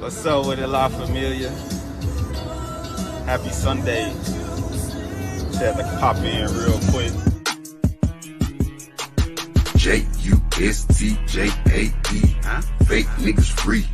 What's up with it, La Familia? Happy Sunday. Just had to pop in real quick. Justjad, fake niggas free.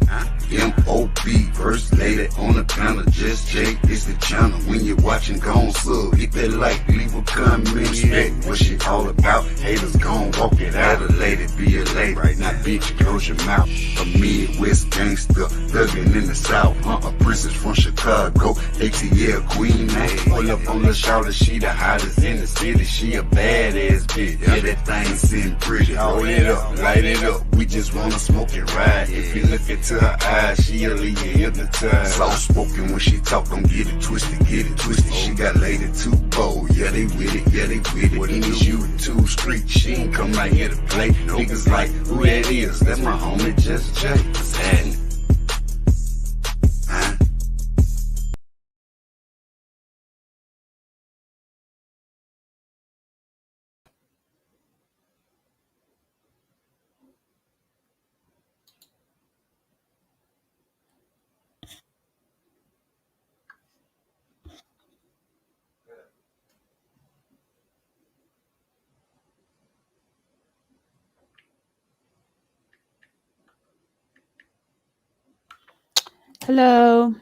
M.O.B. First lady on the panel, Just J is the channel. When you're watching, gon' sub, hit that like, leave a comment, respect what she all about. Haters gon' walk it out, a lady be a lady. Right now, bitch, close your mouth. A Midwest gangster, thuggin' in the South. A princess from Chicago, ATL queen. Pull up on the shoulder, she the hottest in the city. She a badass bitch, yeah, that thing sitting pretty. Roll it up, light it up, we just wanna smoke and ride. If you look into her eyes, she'll leave you hypnotized. Soft spoken when she talk, don't get it twisted, get it twisted. She got lady too bold, yeah they with it, yeah they with it. What is you too street, she ain't come out here to play. Niggas like, who that is? That's my homie Just Jay. What's happening? Hello.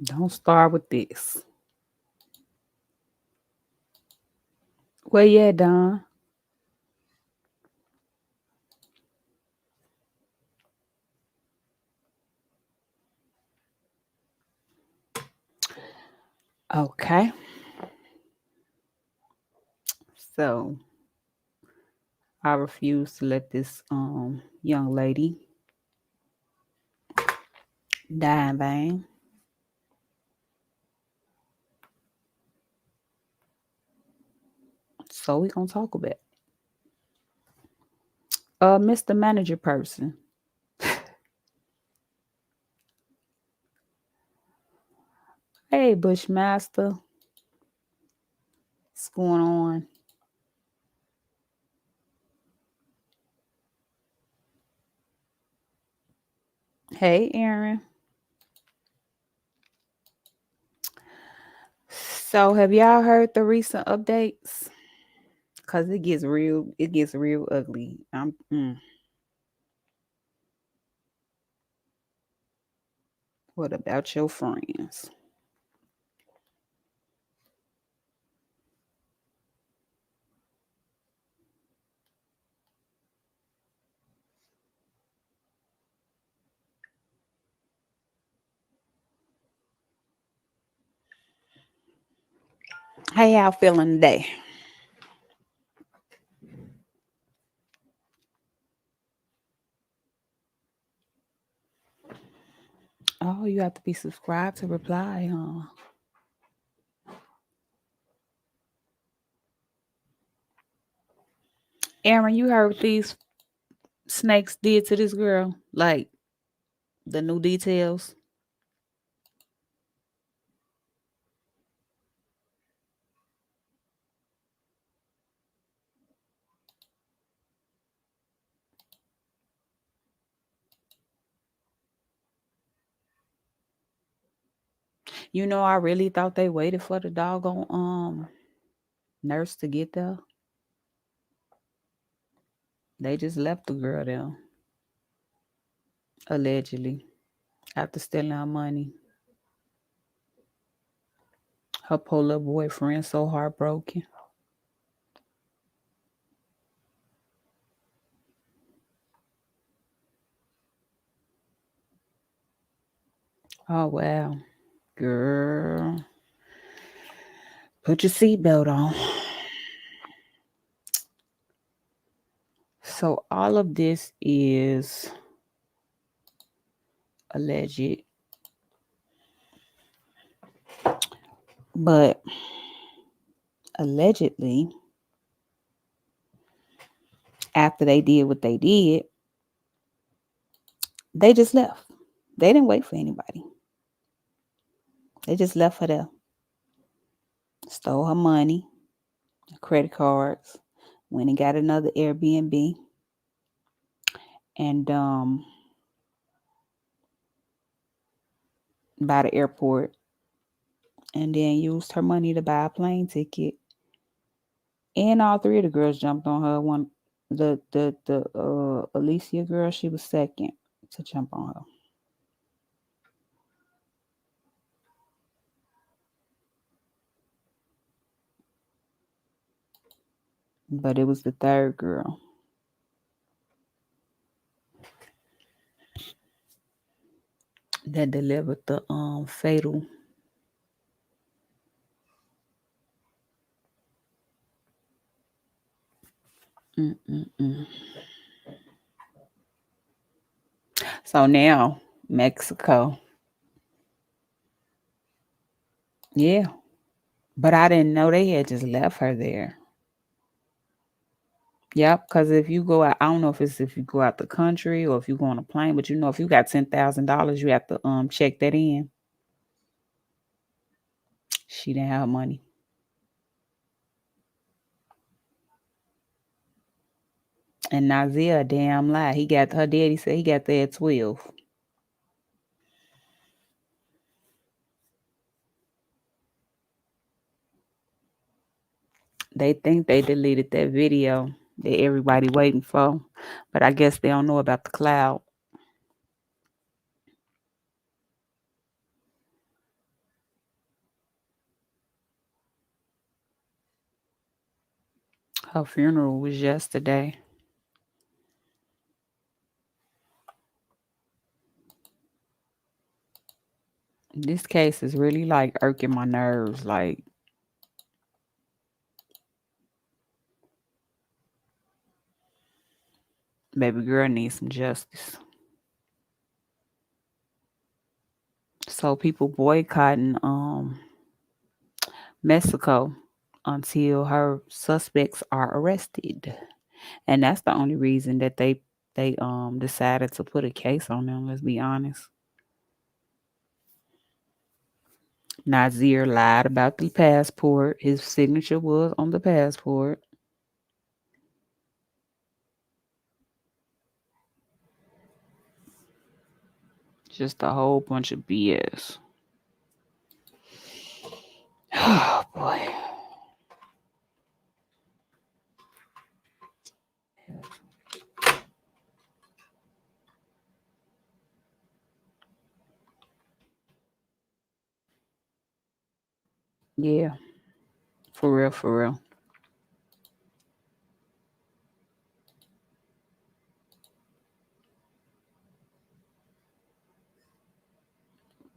Don't start with this. Where you at, Don? Okay. So I refuse to let this young lady die in vain. So we gonna talk about it. Mr. Manager person. Hey Bushmaster. What's going on? Hey Aaron. So have y'all heard the recent updates? Cause it gets real ugly. What about your friends? How y'all feeling today? Oh, you have to be subscribed to reply, huh? Aaron, you heard what these snakes did to this girl? Like the new details? You know, I really thought they waited for the doggone nurse to get there. They just left the girl there, allegedly, after stealing her money. Her poor little boyfriend so heartbroken. Oh wow. Girl. Put your seatbelt on. So all of this is alleged, but allegedly, after they did what they did, they just left. They didn't wait for anybody. They just left her there. Stole her money, credit cards, went and got another Airbnb, and by the airport, and then used her money to buy a plane ticket. And all three of the girls jumped on her. One, the Alicia girl, she was second to jump on her. But it was the third girl that delivered the fatal. Mm-mm-mm. So now Mexico, yeah. But I didn't know they had just left her there. Yep, because if you go out, I don't know if it's if you go out the country or if you go on a plane, but if you got $10,000, you have to check that in. She didn't have money. And Nazir, a damn lie. He got her daddy said he got there at 12. They think they deleted that video that everybody waiting for, but I guess they don't know about the cloud. Her funeral was yesterday. This case is really like irking my nerves. Like, baby girl needs some justice. So people boycotting Mexico until her suspects are arrested. And that's the only reason that they decided to put a case on them, let's be honest. Nazir lied about the passport. His signature was on the passport. Just a whole bunch of BS. Oh boy. Yeah, for real, for real.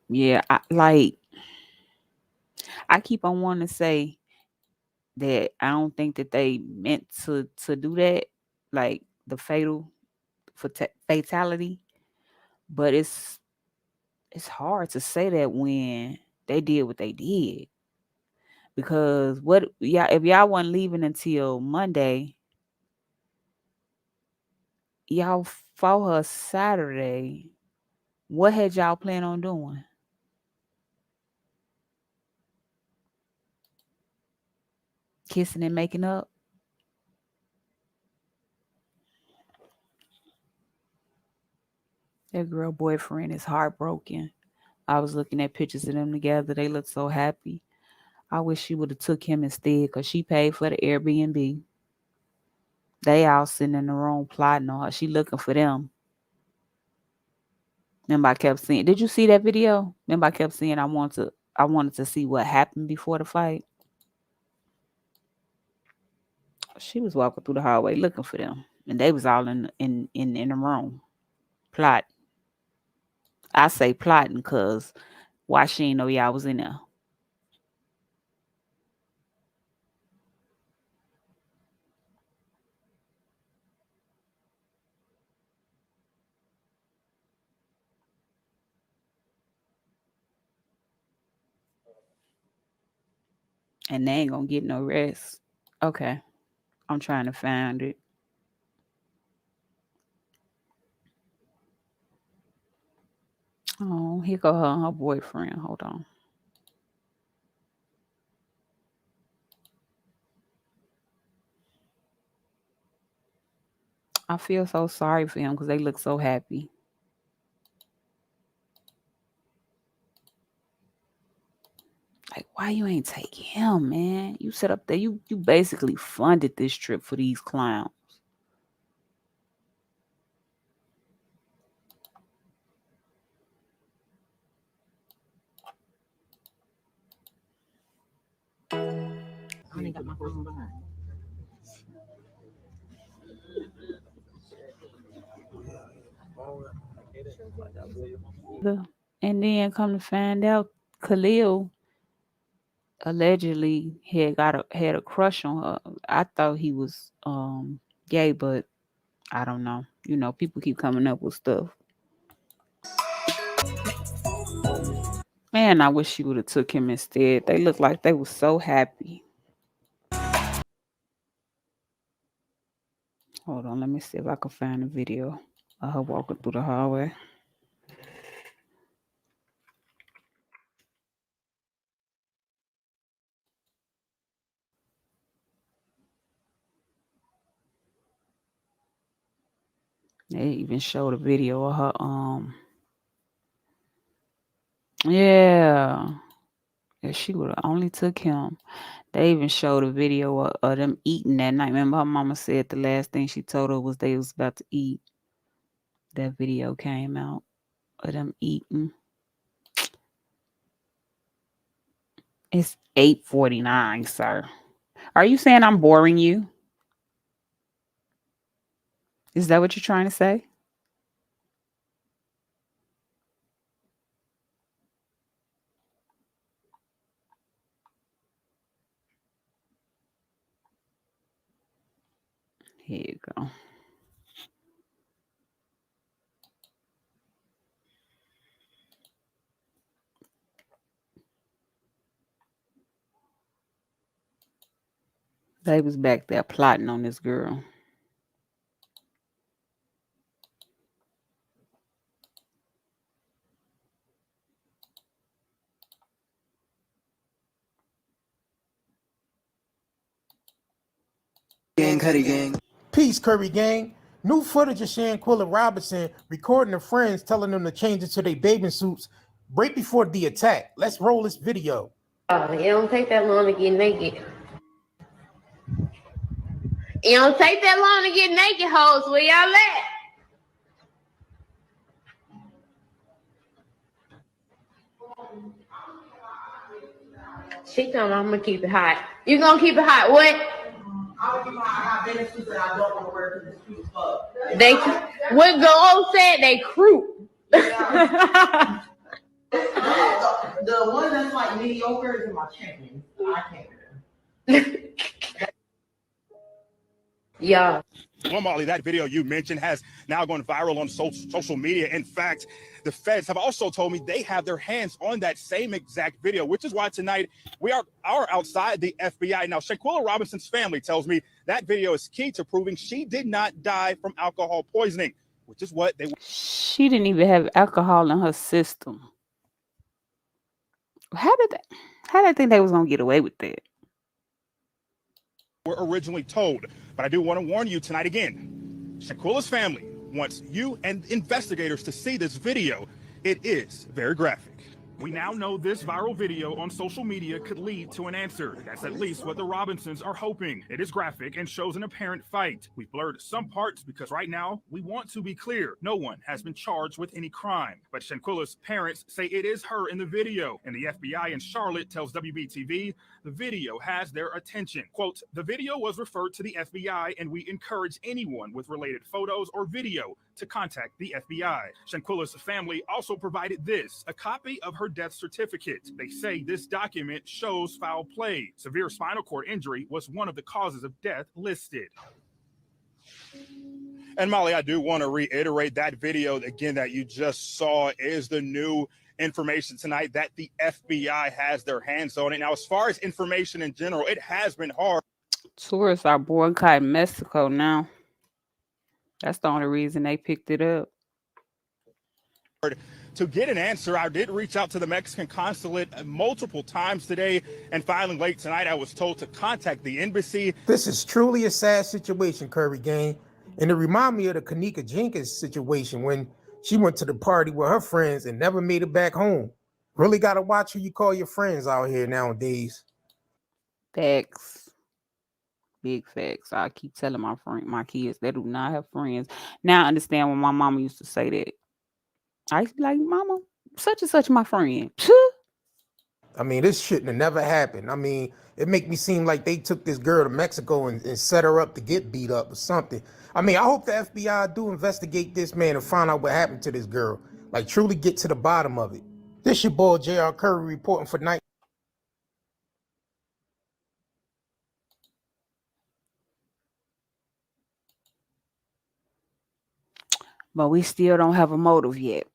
Yeah, I keep on wanting to say that I don't think that they meant to do that, like the fatality. But it's hard to say that when they did what they did, because what yeah, if y'all wasn't leaving until Monday, y'all fought her Saturday. What had y'all plan on doing? Kissing and making up? That girl boyfriend is heartbroken. I was looking at pictures of them together. They look so happy. I wish she would have took him instead because she paid for the Airbnb. They all sitting in the room plotting on her. She looking for them. Remember I kept seeing. Did you see that video? Remember I kept saying I wanted to see what happened before the fight. She was walking through the hallway looking for them, and they was all in the room plot. I say plotting because why she ain't know y'all was in there, and they ain't gonna get no rest. Okay, I'm trying to find it. Oh, here go her and her boyfriend. Hold on. I feel so sorry for him because they look so happy. Like, why you ain't take him, man? You set up there. You basically funded this trip for these clowns. I ain't got my phone behind. And then come to find out, Khalil allegedly had a crush on her. I thought he was gay, but I don't know. You know, people keep coming up with stuff. Man, I wish she would have took him instead. They looked like they were so happy. Hold on, let me see if I can find a video of her walking through the hallway. They even showed a video of her yeah. If she would have only took him. They even showed a video of them eating that night. Remember her mama said the last thing she told her was they was about to eat. That video came out of them eating. It's 8:49, sir. Are you saying I'm boring you? Is that what you're trying to say? Here you go. They was back there plotting on this girl. Gang, Cuddy Gang. Peace, Curry Gang. New footage of Shanquella Robinson recording her friends telling them to change into their bathing suits right before the attack. Let's roll this video. It don't take that long to get naked. It don't take that long to get naked, hoes. Where y'all at? She told me I'm gonna keep it hot. You gonna keep it hot? What? I got benefits that I don't want to wear because it's cute as fuck. They what Go said they croup. The one that's like mediocre is in my champion. I can't wear them. Yeah. Well, Molly, that video you mentioned has now gone viral on social media. In fact, the feds have also told me they have their hands on that same exact video, which is why tonight we are outside the FBI. Now, Shanquella Robinson's family tells me that video is key to proving she did not die from alcohol poisoning, which is what they... She didn't even have alcohol in her system. How did they think they was gonna get away with that? Were originally told. But I do want to warn you tonight again. Shanquella's family wants you and investigators to see this video. It is very graphic. We now know this viral video on social media could lead to an answer. That's at least what the Robinsons are hoping. It is graphic and shows an apparent fight. We've blurred some parts because right now we want to be clear. No one has been charged with any crime. But Shanquella's parents say it is her in the video. And the FBI in Charlotte tells WBTV the video has their attention. Quote, the video was referred to the FBI and we encourage anyone with related photos or video to contact the FBI. Shanquella's family also provided this, a copy of her death certificate. They say this document shows foul play. Severe spinal cord injury was one of the causes of death listed. And Molly, I do want to reiterate that video again that you just saw is the new information tonight that the FBI has their hands on it. Now, as far as information in general, it has been hard. Tourists are boycotting Mexico now. That's the only reason they picked it up. To get an answer, I did reach out to the Mexican consulate multiple times today, and finally late tonight, I was told to contact the embassy. This is truly a sad situation, Curry Gang. And it reminded me of the Kanika Jenkins situation when she went to the party with her friends and never made it back home. Really got to watch who you call your friends out here nowadays. Facts. Big facts. I keep telling my kids, they do not have friends. Now I understand when my mama used to say that. I used to be like, Mama, such and such my friend. I mean, this shouldn't have never happened. I mean, it make me seem like they took this girl to Mexico and set her up to get beat up or something. I mean, I hope the FBI do investigate this man and find out what happened to this girl. Like, truly get to the bottom of it. This your boy, J.R. Curry, reporting for Night. But we still don't have a motive yet.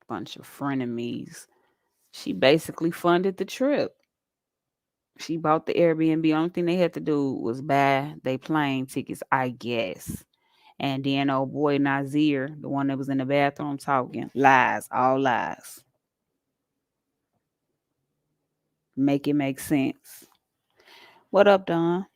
Bunch of frenemies. She basically funded the trip. She bought the Airbnb. Only thing they had to do was buy their plane tickets, I guess. And then old boy Nazir, the one that was in the bathroom talking, lies, all lies. Make it make sense. What up, Don?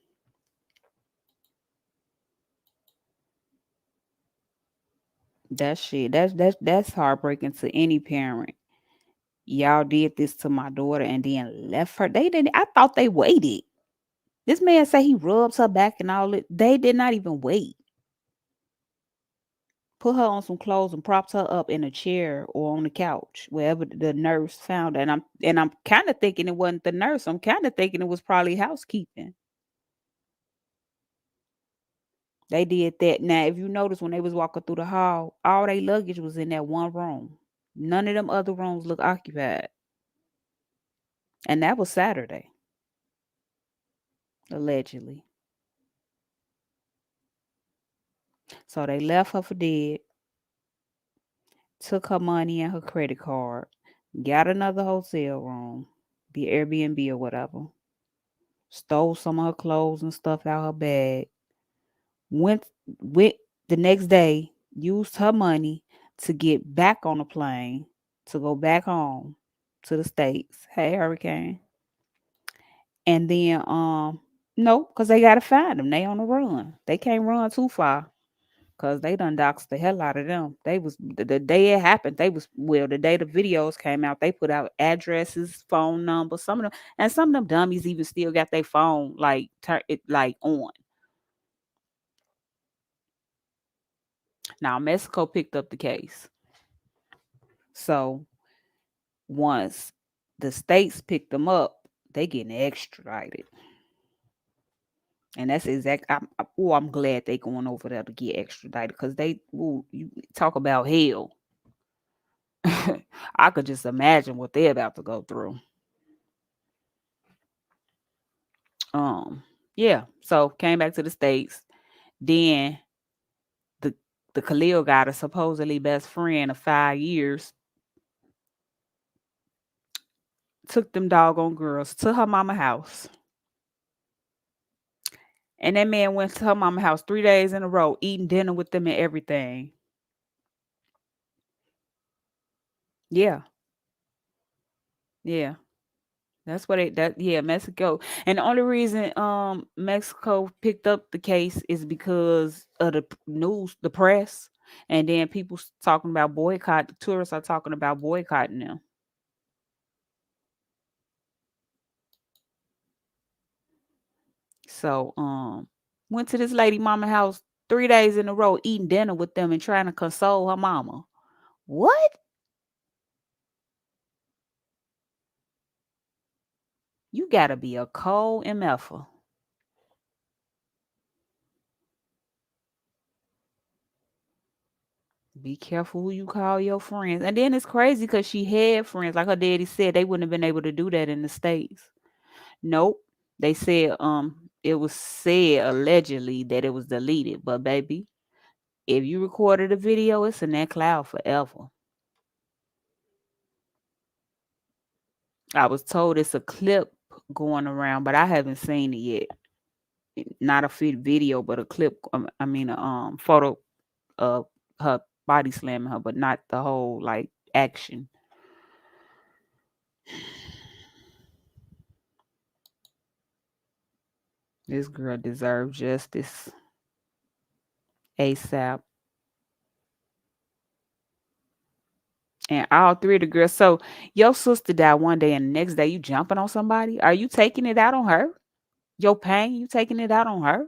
That shit. That's heartbreaking to any parent. Y'all did this to my daughter and then left her. They didn't. I thought they waited. This man said he rubs her back and all it. They did not even wait. Put her on some clothes and propped her up in a chair or on the couch, wherever the nurse found her. And I'm kind of thinking it wasn't the nurse. I'm kind of thinking it was probably housekeeping. They did that. Now, if you notice when they was walking through the hall, all their luggage was in that one room. None of them other rooms look occupied. And that was Saturday, allegedly. So they left her for dead, took her money and her credit card, got another hotel room, the Airbnb or whatever, stole some of her clothes and stuff out her bag, went the next day, used her money to get back on the plane to go back home to the States. Hey, Hurricane. And then no, because they gotta find them. They on the run. They can't run too far. Cause they done doxed the hell out of them. They was the day it happened. They was the day the videos came out. They put out addresses, phone numbers. Some of them dummies even still got their phone like like on. Now Mexico picked up the case. So once the states picked them up, they getting extradited. And that's I'm glad they going over there to get extradited because you talk about hell. I could just imagine what they're about to go through. Yeah. So came back to the States. Then the Khalil got a supposedly best friend of 5 years. Took them doggone girls to her mama house. And that man went to her mama house 3 days in a row, eating dinner with them and everything. Yeah. Yeah. That's what Mexico. And the only reason Mexico picked up the case is because of the news, the press, and then people talking about boycott. The tourists are talking about boycotting them. So went to this lady mama house 3 days in a row, eating dinner with them and trying to console her mama. What? You gotta be a cold MFer. Be careful who you call your friends. And then it's crazy because she had friends. Like her daddy said, they wouldn't have been able to do that in the States. Nope. They said it was said allegedly that it was deleted. But baby, if you recorded a video, it's in that cloud forever. I was told it's a clip going around, but I haven't seen it yet. Not a video, but a clip. A photo of her body slamming her, but not the whole like action. This girl deserves justice ASAP. And all three of the girls. So your sister died one day and the next day you jumping on somebody? Are you taking it out on her? Your pain, you taking it out on her?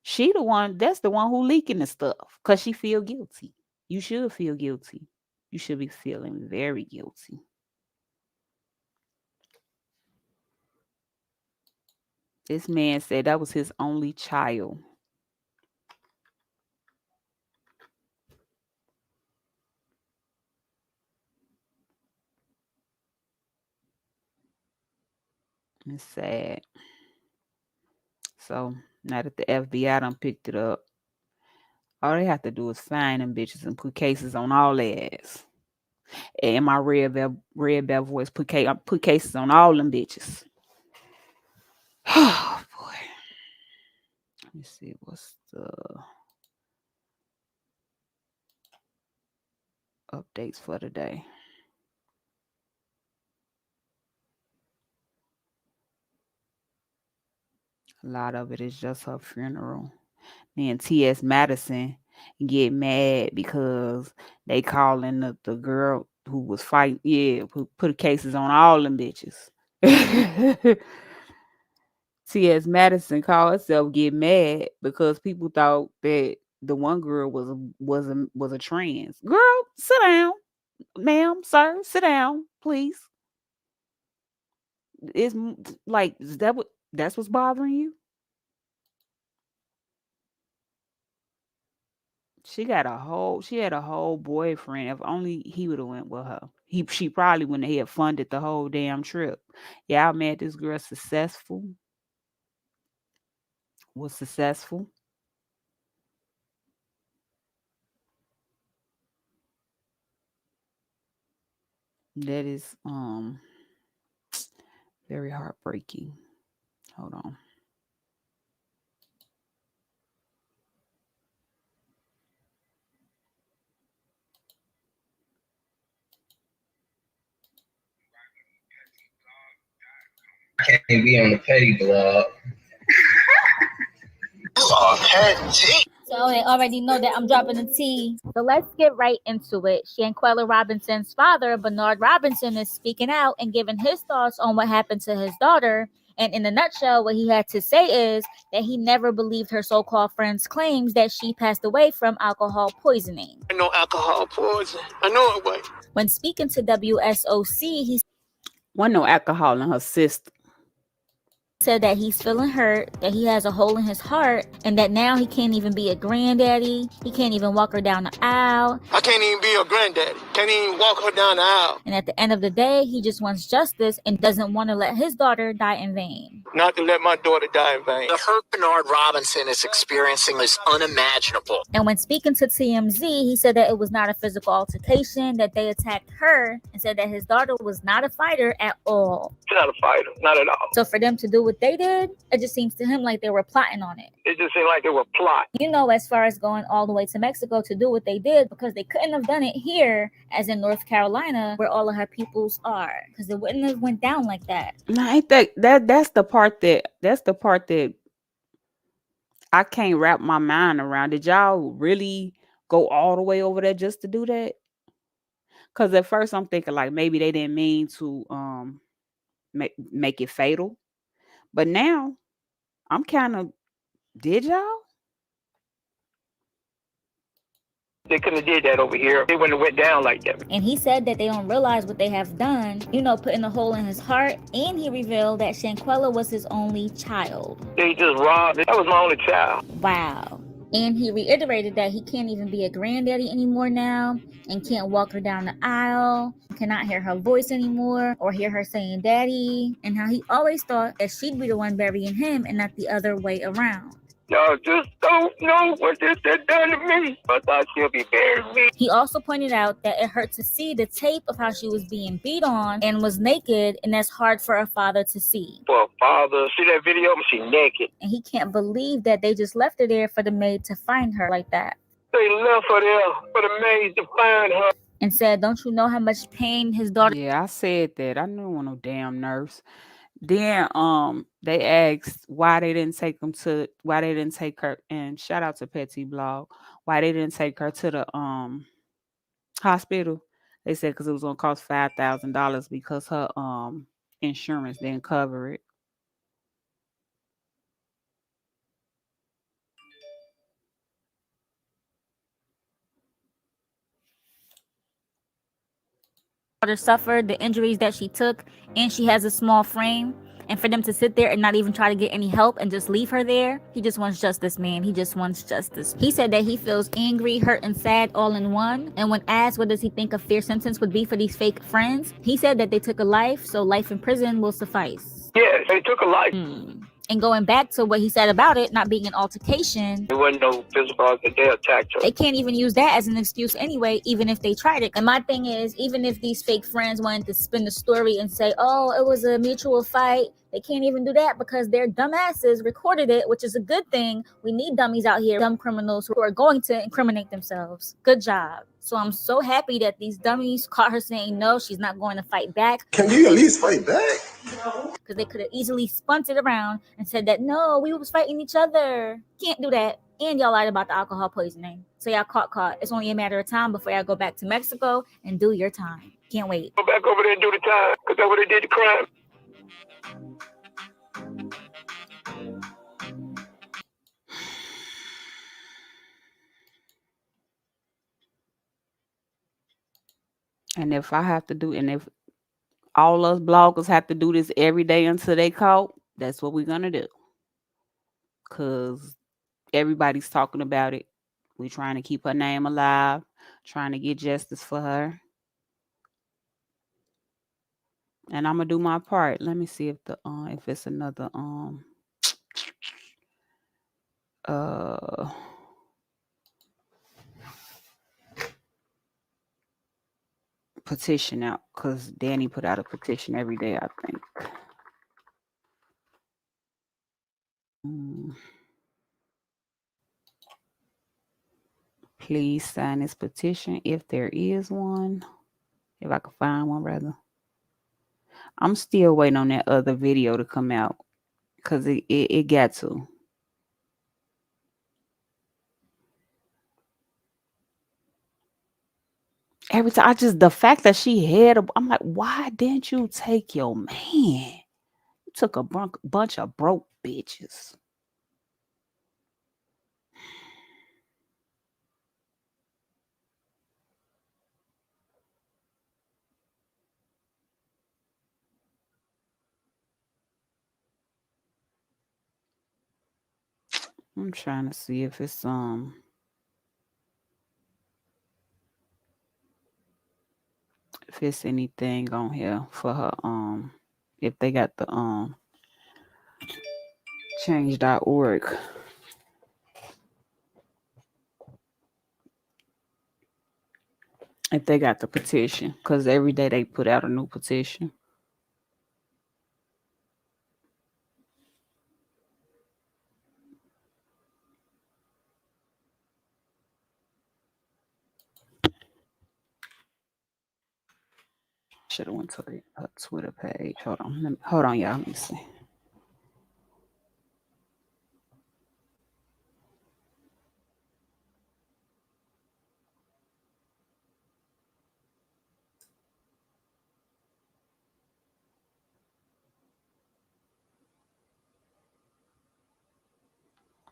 She the one, that's the one who leaking the stuff. Cause she feel guilty. You should feel guilty. You should be feeling very guilty. This man said that was his only child. It's sad. So now that the FBI done picked it up, all they have to do is find them bitches and put cases on all their ass. And my red bell voice put cases on all them bitches. Oh boy. Let me see what's the updates for today. A lot of it is just her funeral. Then T.S. Madison get mad because they calling the girl who was fighting, who put cases on all them bitches. T.S. Madison called herself get mad because people thought that the one girl was a trans girl. Sit down, ma'am, sir. Sit down, please. It's like, is that's what's bothering you? She had a whole boyfriend. If only he would have went with her. She probably wouldn't have funded the whole damn trip. Yeah, I mad this girl was successful. That is very heartbreaking. Hold on. Can't be on the petty blog. So they already know that I'm dropping the tea. So let's get right into it. Shanquella Robinson's father, Bernard Robinson, is speaking out and giving his thoughts on what happened to his daughter. And in a nutshell, what he had to say is that he never believed her so-called friend's claims that she passed away from alcohol poisoning. I know alcohol poison. I know it was. When speaking to WSOC, he Wasn't no alcohol in her system. Said that he's feeling hurt, that he has a hole in his heart, and that now he can't even be a granddaddy. He can't even walk her down the aisle. I can't even be a granddaddy. Can't even walk her down the aisle. And at the end of the day, he just wants justice and doesn't want to let his daughter die in vain. Not to let my daughter die in vain. The hurt Bernard Robinson is experiencing is unimaginable. And when speaking to TMZ, he said that it was not a physical altercation, that they attacked her, and said that his daughter was not a fighter at all. She's not a fighter. Not at all. So for them to do what they did, it just seems to him like they were plotting on it. It just seemed like they were plotting. You know, as far as going all the way to Mexico to do what they did, because they couldn't have done it here, as in North Carolina, where all of her peoples are, because it wouldn't have went down like that. No, ain't that's the part that I can't wrap my mind around. Did y'all really go all the way over there just to do that? Because at first I'm thinking like maybe they didn't mean to make it fatal. But now I'm kind of, did y'all? They couldn't have did that over here. They wouldn't have went down like that. And he said that they don't realize what they have done, you know, putting a hole in his heart. And he revealed that Shanquella was his only child. They just robbed it. That was my only child. Wow. And he reiterated that he can't even be a granddaddy anymore now, and can't walk her down the aisle, cannot hear her voice anymore, or hear her saying daddy, and how he always thought that she'd be the one burying him and not the other way around. Y'all just don't know what this had done to me. I thought she'll be burying me. He also pointed out that it hurt to see the tape of how she was being beat on and was naked, and that's hard for a father to see. For a father, see that video? She naked. And he can't believe that they just left her there for the maid to find her like that. They left her there for the maid to find her. And said, don't you know how much pain his daughter... Yeah, I said that. I don't want no damn nurse. Then they asked why they didn't take her, and shout out to Petty Blog, why they didn't take her to the hospital. They said because it was gonna cost $5,000 because her insurance didn't cover it. daughter suffered, the injuries that she took, and she has a small frame. And for them to sit there and not even try to get any help and just leave her there, he just wants justice, man. He just wants justice. He said that he feels angry, hurt, and sad all in one. And when asked what does he think a fair sentence would be for these fake friends, he said that they took a life, so life in prison will suffice. Yes, they took a life. And going back to what he said about it not being an altercation, There wasn't no physical, they attacked her. they can't even use that as an excuse anyway, even if they tried it. And my thing is, even if these fake friends wanted to spin the story and say, oh, it was a mutual fight, they can't even do that because their dumbasses recorded it, which is a good thing. We need dummies out here, dumb criminals who are going to incriminate themselves. Good job. So I'm so happy that these dummies caught her saying no, she's not going to fight back. Can you at least fight back? Because they could have easily spun it around and said that, no, we was fighting each other. Can't do that. And y'all lied about the alcohol poisoning. So y'all caught. It's only a matter of time before y'all go back to Mexico and do your time. Can't wait. Go back over there and do the time, because that's what they did the crime. And if if all us bloggers have to do this every day until they caught, that's what we're gonna do. Cause everybody's talking about it. We're trying to keep her name alive, trying to get justice for her. And I'm gonna do my part. Let me see if it's another petition out, because Danny put out a petition every day, I think. Please sign this petition if there is one. If I could find one, rather. I'm still waiting on that other video to come out because it got to. Every time the fact that she had I'm like, why didn't you take your man? You took a bunch of broke bitches. I'm trying to see if it's anything on here for her if they got the change.org. If they got the petition, because every day they put out a new petition. Should have went to her Twitter page. Hold on, y'all. Let me see.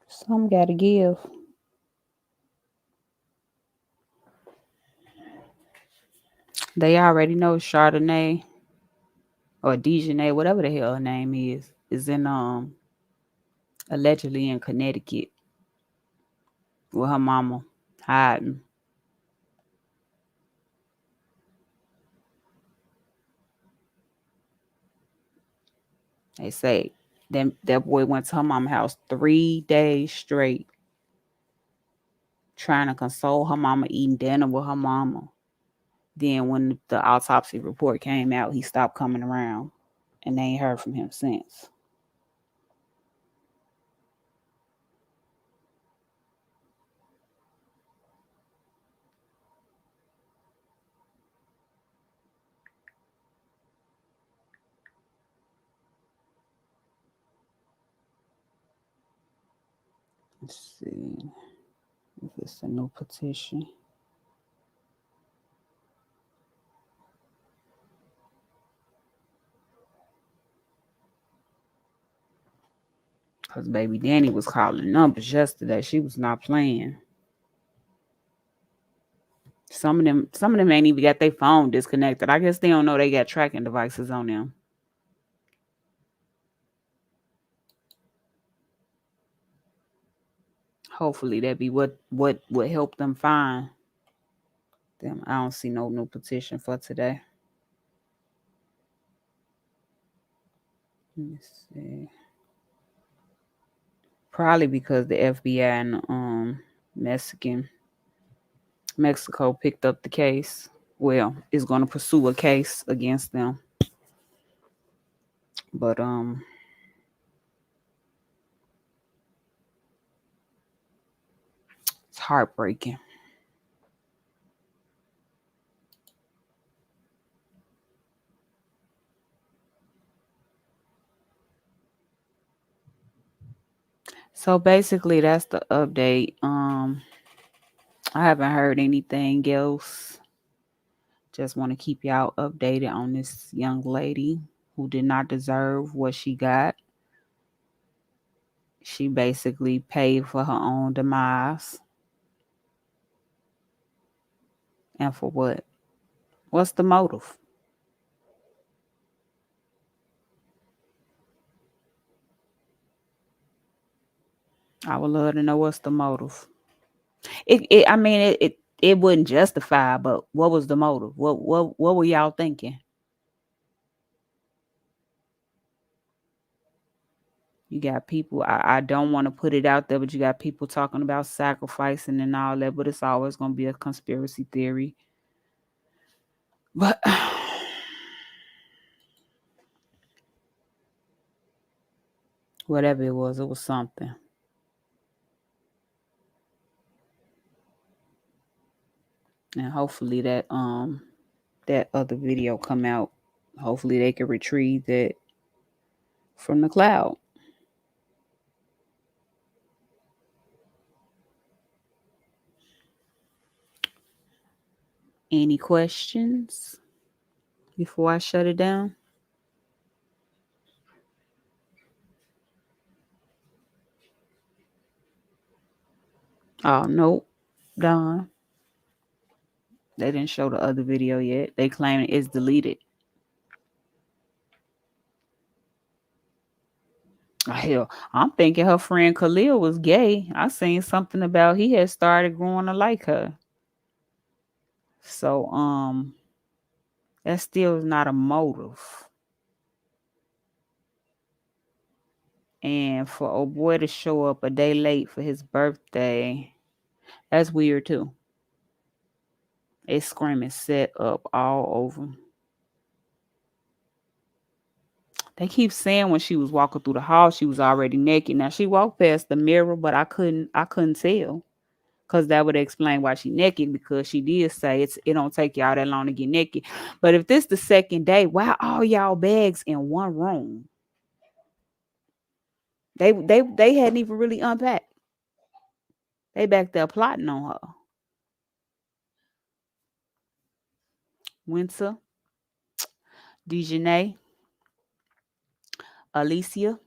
Some gotta give. They already know Chardonnay or Dijonay, whatever the hell her name is in allegedly in Connecticut with her mama hiding. They say that boy went to her mama's house 3 days straight, trying to console her mama, eating dinner with her mama. Then when the autopsy report came out, he stopped coming around, and they ain't heard from him since. Let's see if it's a new petition. Because baby Danny was calling numbers yesterday. She was not playing. Some of them ain't even got their phone disconnected. I guess they don't know they got tracking devices on them. Hopefully that be what would help them find them. I don't see no new petition for today. Let me see. Probably because the FBI and Mexico picked up the case. Well, is going to pursue a case against them. But it's heartbreaking. So basically that's the update. I haven't heard anything else. Just want to keep y'all updated on this young lady who did not deserve what she got. She basically paid for her own demise. And for what? What's the motive? I would love to know what's the motive. It wouldn't justify, but what was the motive? What were y'all thinking? You got people, I don't want to put it out there, but you got people talking about sacrificing and all that, but it's always going to be a conspiracy theory. But whatever it was something. And hopefully that other video come out. Hopefully they can retrieve that from the cloud. Any questions before I shut it down? Oh, nope. Done. They didn't show the other video yet. They claim it's deleted. Hell, I'm thinking her friend Khalil was gay. I seen something about he had started growing to like her. So, that still is not a motive. And for old boy to show up a day late for his birthday, that's weird too. It's screaming set up all over. They keep saying when she was walking through the hall, she was already naked. Now she walked past the mirror, but I couldn't tell. Because that would explain why she naked, because she did say it don't take y'all that long to get naked. But if this the second day, why all y'all bags in one room? They hadn't even really unpacked. They back there plotting on her. Winter, Dejanay, Alicia,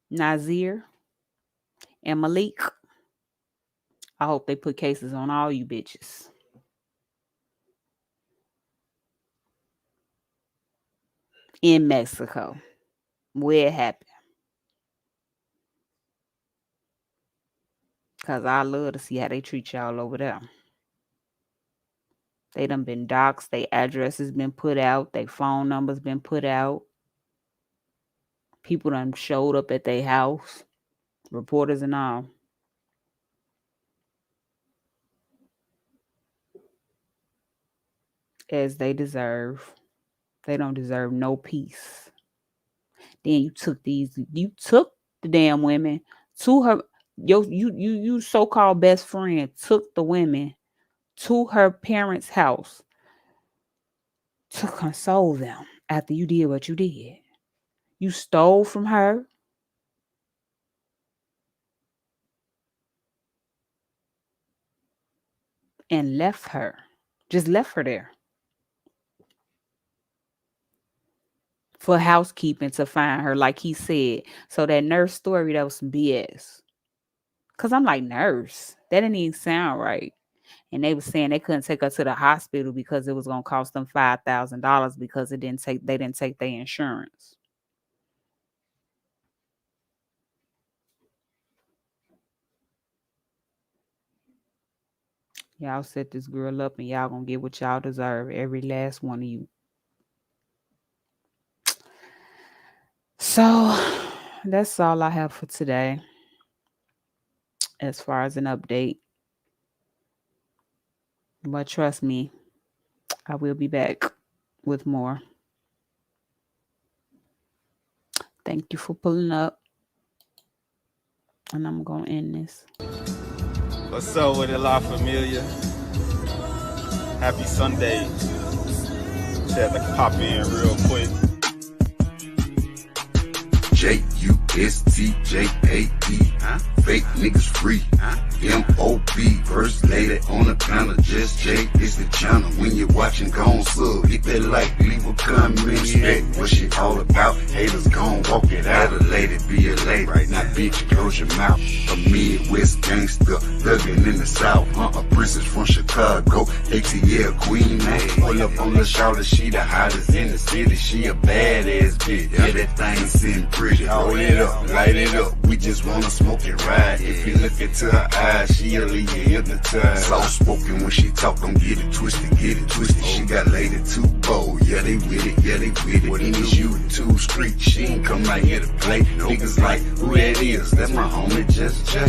Nazir, and Malik. I hope they put cases on all you bitches. In Mexico, where it happened. Because I love to see how they treat y'all over there. They done been doxxed. Their addresses been put out. Their phone numbers been put out. People done showed up at their house. Reporters and all. As they deserve. They don't deserve no peace. Then you took the damn women to her. You so-called best friend took the women to her parents' house to console them after you did what you did. You stole from her. And left her. Just left her there. For housekeeping to find her, like he said. So that nurse story, that was some BS. Because I'm like, nurse? That didn't even sound right. And they were saying they couldn't take her to the hospital because it was going to cost them $5,000 because they didn't take their insurance. Y'all set this girl up and y'all gonna get what y'all deserve. Every last one of you. So that's all I have for today. As far as an update. But trust me, I will be back with more. Thank you for pulling up. And I'm gonna end this. What's up with it, La Familia? Happy Sunday. Just had to pop in real quick. J-U-S-T-J-A-E, fake niggas free, M-O-B, first lady on the panel, just J is the channel. When you're watching, gon' sub, hit that like, leave a comment, respect what she all about. Haters gon' walk it out, a lady be a lady, right now bitch, close your mouth. A Midwest gangster, thuggin' in the South, a princess from Chicago, ATL queen, pull up on the shoulder, she the hottest in the city, she a badass bitch, yeah, that thing sitting pretty, hold it up, light it up, we just wanna smoke and ride. If you look into her eyes, she'll leave you hypnotized. Soft spoken when she talk, don't get it twisted, She got lady too bold, yeah they with it, What in is you too street, she ain't come out here to play. Niggas like, who that is? That's my homie, Just Jay.